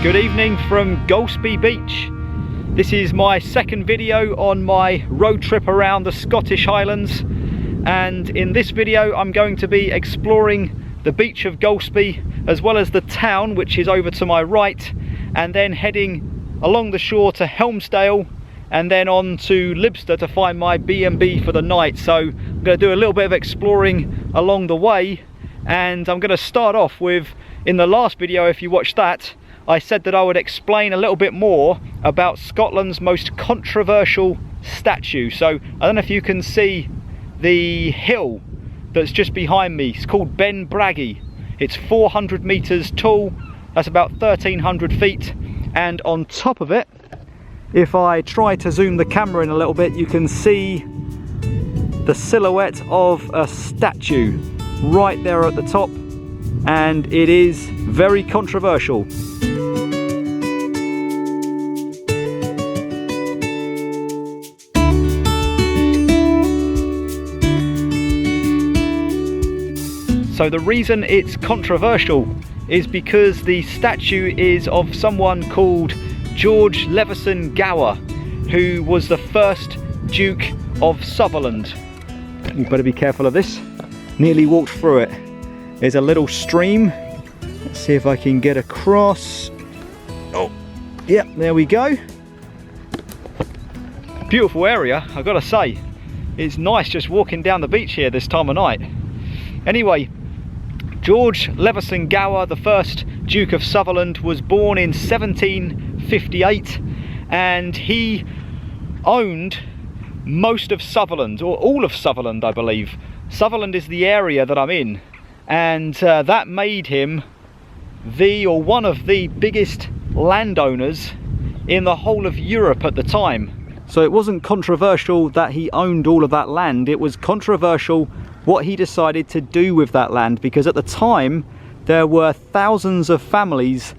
Good evening from Golspie Beach. This is my second video on my road trip around the Scottish Highlands, and in this video I'm going to be exploring the beach of Golspie as well as the town, which is over to my right, and then heading along the shore to Helmsdale and then on to Lybster to find my B&B for the night. So I'm going to do a little bit of exploring along the way, and I'm going to start off with, in the last video if you watched that, I said that I would explain a little bit more about Scotland's most controversial statue. So I don't know if you can see the hill that's just behind me. It's called Ben Bhraggie. It's 400 meters tall. That's about 1,300 feet. And on top of it, if I try to zoom the camera in a little bit, you can see the silhouette of a statue right there at the top. And it is very controversial. So the reason it's controversial is because the statue is of someone called George Leveson-Gower, who was the first Duke of Sutherland. You better be careful of this. Nearly walked through it. There's a little stream. Let's see if I can get across. Oh, yep, there we go. Beautiful area, I've got to say. It's nice just walking down the beach here this time of night. Anyway, George Leveson-Gower, the first Duke of Sutherland, was born in 1758, and he owned most of Sutherland, or all of Sutherland, I believe. Sutherland is the area that I'm in, and that made him one of the biggest landowners in the whole of Europe at the time. So it wasn't controversial that he owned all of that land, it was controversial what he decided to do with that land, because at the time there were thousands of families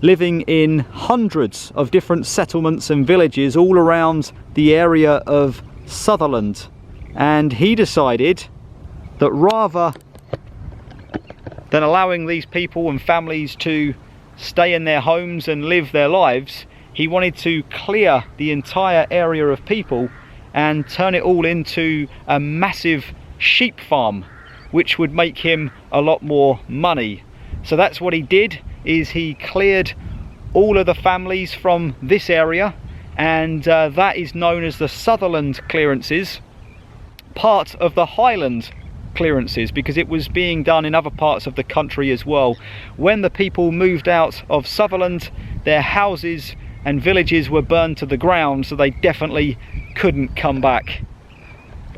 living in hundreds of different settlements and villages all around the area of Sutherland, and he decided that rather than allowing these people and families to stay in their homes and live their lives, he wanted to clear the entire area of people and turn it all into a massive sheep farm, which would make him a lot more money. So that's what he did, is he cleared all of the families from this area, and that is known as the Sutherland Clearances, part of the Highland Clearances, because it was being done in other parts of the country as well. When the people moved out of Sutherland, their houses and villages were burned to the ground, so they definitely couldn't come back.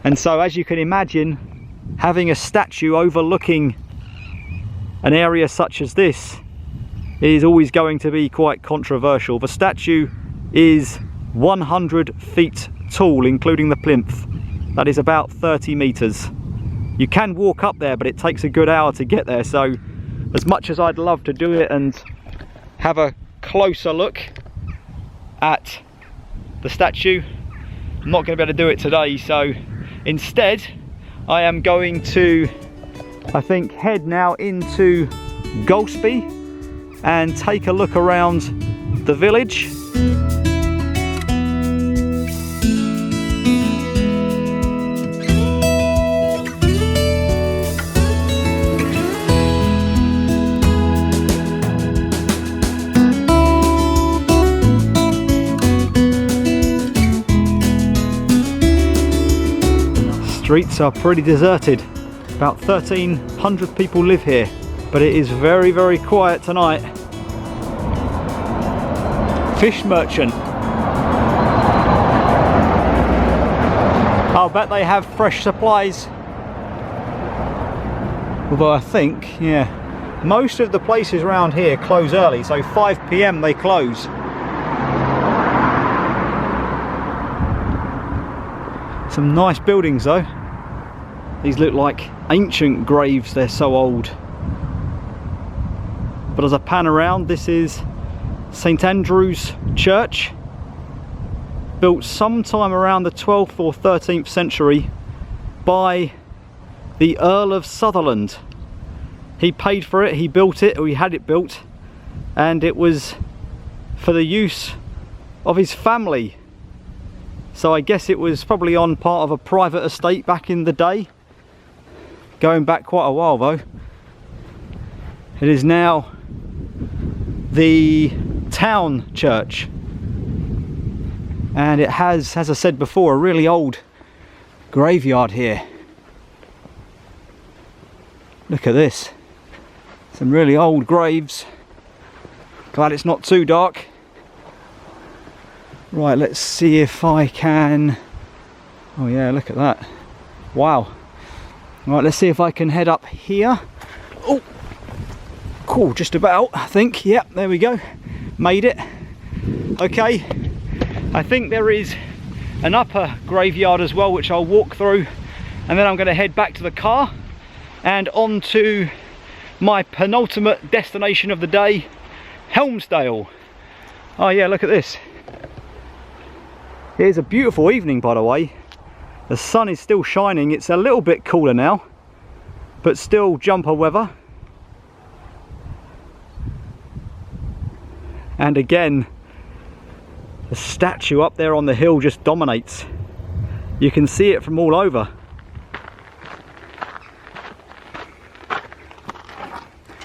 And so, as you can imagine, having a statue overlooking an area such as this is always going to be quite controversial. The statue is 100 feet tall, including the plinth. That is about 30 meters. You can walk up there, but it takes a good hour to get there. So as much as I'd love to do it and have a closer look at the statue, I'm not going to be able to do it today. So instead, I am going to, I think, head now into Golspie and take a look around the village. Streets are pretty deserted. About 1,300 people live here, but it is very, very quiet tonight. Fish merchant. I'll bet they have fresh supplies. Although I think, yeah, most of the places around here close early, so 5 PM they close. Some nice buildings though. These look like ancient graves, they're so old. But as I pan around, this is St Andrew's Church, built sometime around the 12th or 13th century by the Earl of Sutherland. He paid for it, he built it, or he had it built, and it was for the use of his family. So I guess it was probably on part of a private estate back in the day. Going back quite a while though. It is now the town church. And it has, as I said before, a really old graveyard here. Look at this. Some really old graves. Glad it's not too dark. Right, let's see if I can... Oh yeah, look at that. Wow. Right, let's see if I can head up here. Oh, cool, just about, I think. Yep, there we go. Made it. Okay, I think there is an upper graveyard as well, which I'll walk through, and then I'm going to head back to the car and on to my penultimate destination of the day, Helmsdale. Oh yeah, look at this. It is a beautiful evening, by the way. The sun is still shining. It's a little bit cooler now, but still jumper weather. And again, the statue up there on the hill just dominates. You can see it from all over.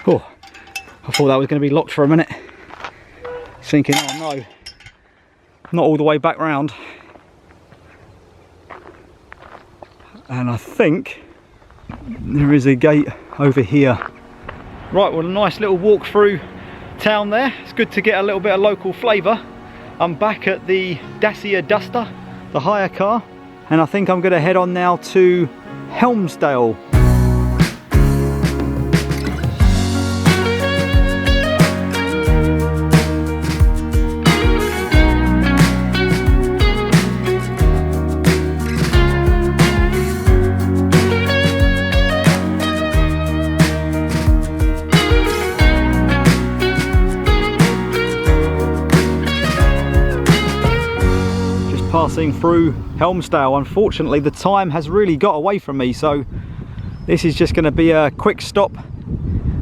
Oh, I thought that was going to be locked for a minute. Thinking, oh no, not all the way back round. And I think there is a gate over here. Right, well, a nice little walk through town there. It's good to get a little bit of local flavour. I'm back at the Dacia Duster, the hire car, and I think I'm going to head on now to Helmsdale. Passing through Helmsdale. Unfortunately, the time has really got away from me, so this is just going to be a quick stop.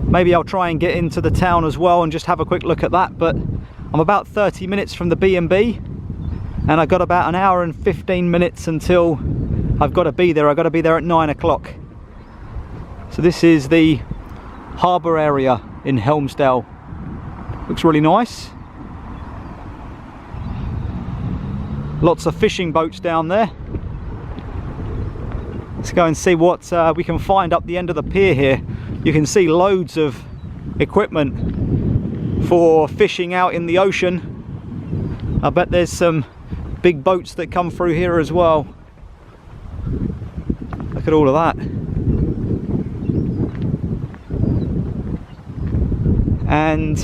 Maybe I'll try and get into the town as well and just have a quick look at that, but I'm about 30 minutes from the B&B and I've got about an hour and 15 minutes until I've got to be there. I've got to be there at 9 o'clock. So this is the harbour area in Helmsdale. Looks really nice. Lots of fishing boats down there. Let's go and see what we can find up the end of the pier here. You can see loads of equipment for fishing out in the ocean. I bet there's some big boats that come through here as well. Look at all of that. And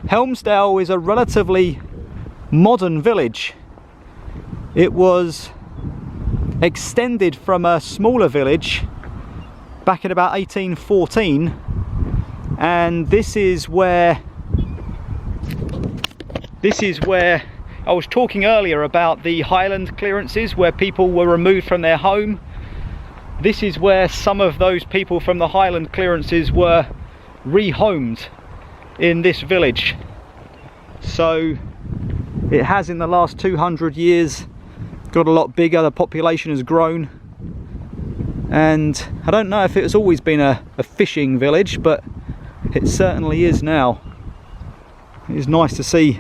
Helmsdale is a relatively modern village. It was extended from a smaller village back in about 1814, and this is where I was talking earlier about the Highland Clearances, where people were removed from their home. This is where some of those people from the Highland Clearances were rehomed in this village. So it has, in the last 200 years, got a lot bigger. The population has grown, and I don't know if it has always been a fishing village, but it certainly is now. It is nice to see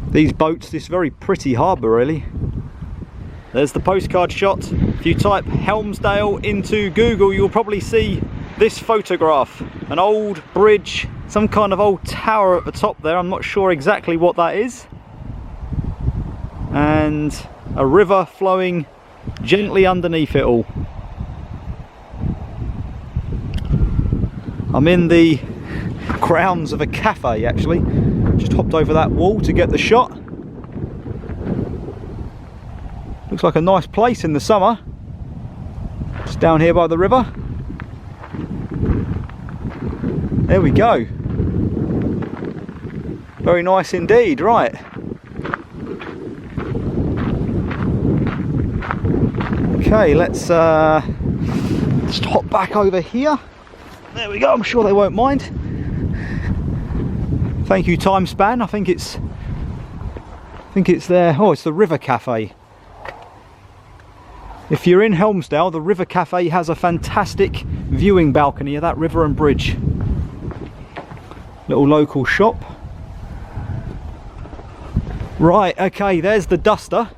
these boats, this very pretty harbour really. There's the postcard shot. If you type Helmsdale into Google, you'll probably see this photograph. An old bridge, some kind of old tower at the top there. I'm not sure exactly what that is. And a river flowing gently underneath it all. I'm in the grounds of a cafe actually. Just hopped over that wall to get the shot. Looks like a nice place in the summer. Just down here by the river. There we go. Very nice indeed, right. Okay, let's just hop back over here. There we go, I'm sure they won't mind. Thank you, Time Span. I think it's there. Oh, it's the River Cafe. If you're in Helmsdale, the River Cafe has a fantastic viewing balcony of that river and bridge. Little local shop. Right, okay, there's the Duster,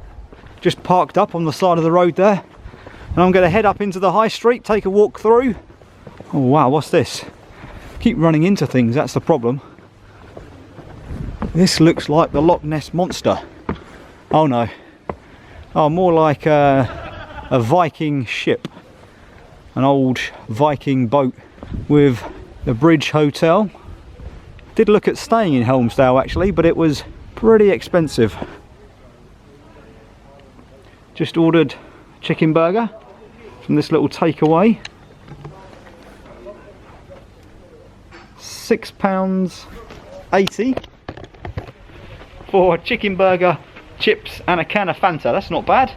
just parked up on the side of the road there. And I'm going to head up into the high street, take a walk through. Oh wow, what's this? Keep running into things, that's the problem. This looks like the Loch Ness Monster. Oh no. Oh, more like a Viking ship. An old Viking boat with the Bridge Hotel. Did look at staying in Helmsdale actually, but it was pretty expensive. Just ordered chicken burger from this little takeaway. £6.80 for a chicken burger, chips and a can of Fanta. That's not bad.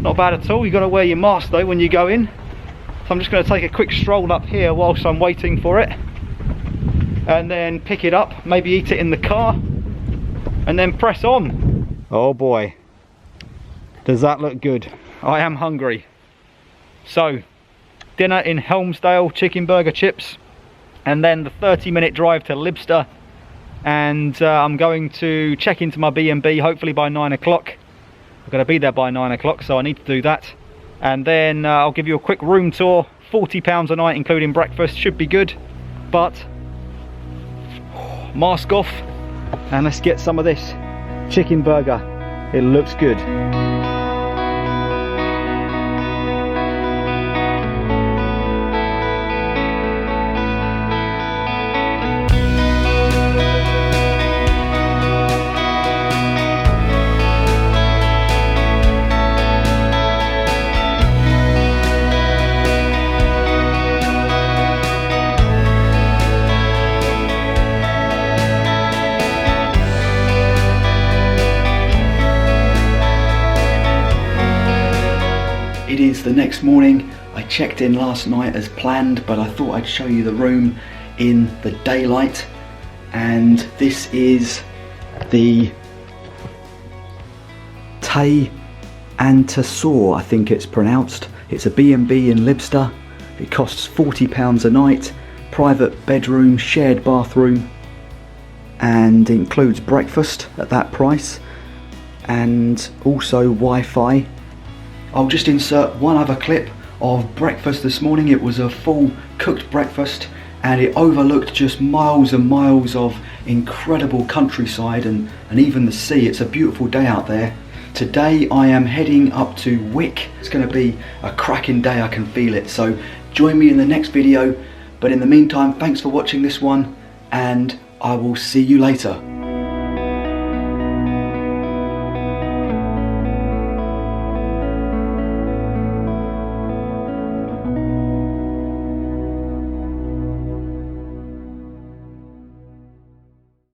Not bad at all. You've got to wear your mask though when you go in. So I'm just going to take a quick stroll up here whilst I'm waiting for it. And then pick it up, maybe eat it in the car. And then press on. Oh boy. Does that look good? I am hungry. So, dinner in Helmsdale, chicken burger, chips. And then the 30-minute drive to Lybster. And I'm going to check into my B&B hopefully by 9 o'clock. I've got to be there by 9 o'clock, so I need to do that. And then I'll give you a quick room tour. £40 a night including breakfast, should be good. But, mask off. And let's get some of this chicken burger. It looks good. It is the next morning. I checked in last night as planned, but I thought I'd show you the room in the daylight. And this is the Taigh and I think it's pronounced. It's a B&B in Lybster. It costs £40 a night, private bedroom, shared bathroom, and includes breakfast at that price, and also Wi-Fi. I'll just insert one other clip of breakfast this morning. It was a full cooked breakfast and it overlooked just miles and miles of incredible countryside and even the sea. It's a beautiful day out there. Today I am heading up to Wick. It's going to be a cracking day, I can feel it. So join me in the next video. But in the meantime, thanks for watching this one and I will see you later.